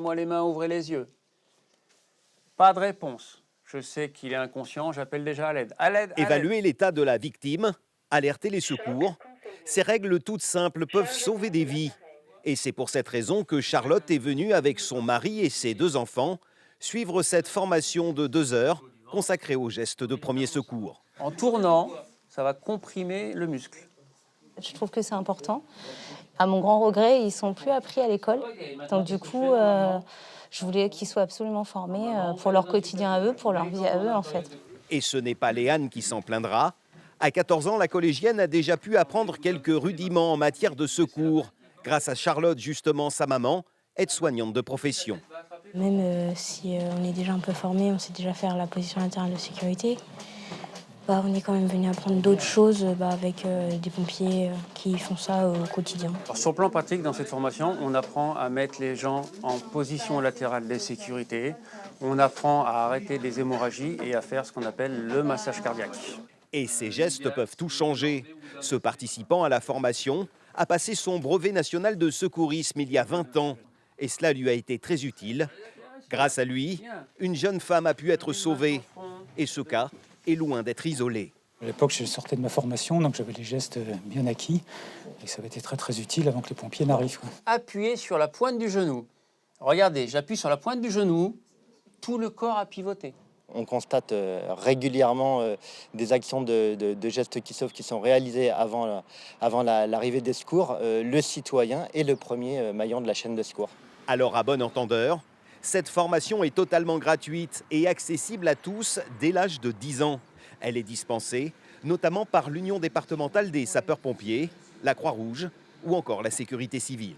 Moi les mains, ouvrez les yeux. Pas de réponse. Je sais qu'il est inconscient, j'appelle déjà à l'aide. À l'aide, à l'aide. Évaluer l'état de la victime, alerter les secours, ces règles toutes simples peuvent sauver des vies. Et c'est pour cette raison que Charlotte est venue avec son mari et ses 2 enfants suivre cette formation de 2 heures consacrée aux gestes de premier secours. En tournant, ça va comprimer le muscle. Je trouve que c'est important. À mon grand regret, ils sont plus appris à l'école. Donc du coup, je voulais qu'ils soient absolument formés pour leur quotidien à eux, pour leur vie à eux en fait. Et ce n'est pas Léane qui s'en plaindra. À 14 ans, la collégienne a déjà pu apprendre quelques rudiments en matière de secours, grâce à Charlotte, justement sa maman, aide-soignante de profession. Même si on est déjà un peu formé, on sait déjà faire la position latérale de sécurité, on est quand même venu apprendre d'autres choses avec des pompiers qui font ça au quotidien. Alors, sur le plan pratique, dans cette formation, on apprend à mettre les gens en position latérale de sécurité. On apprend à arrêter les hémorragies et à faire ce qu'on appelle le massage cardiaque. Et ces gestes peuvent tout changer. Ce participant à la formation a passé son brevet national de secourisme il y a 20 ans. Et cela lui a été très utile. Grâce à lui, une jeune femme a pu être sauvée. Et ce cas est loin d'être isolé. À l'époque, je sortais de ma formation, donc j'avais les gestes bien acquis. Et ça avait été très très utile avant que les pompiers n'arrivent. Appuyez sur la pointe du genou. Regardez, j'appuie sur la pointe du genou, tout le corps a pivoté. On constate régulièrement des actions de gestes qui sauvent qui sont réalisées avant l'arrivée des secours. Le citoyen est le premier maillon de la chaîne de secours. Alors à bon entendeur, cette formation est totalement gratuite et accessible à tous dès l'âge de 10 ans. Elle est dispensée notamment par l'Union départementale des sapeurs-pompiers, la Croix-Rouge ou encore la Sécurité civile.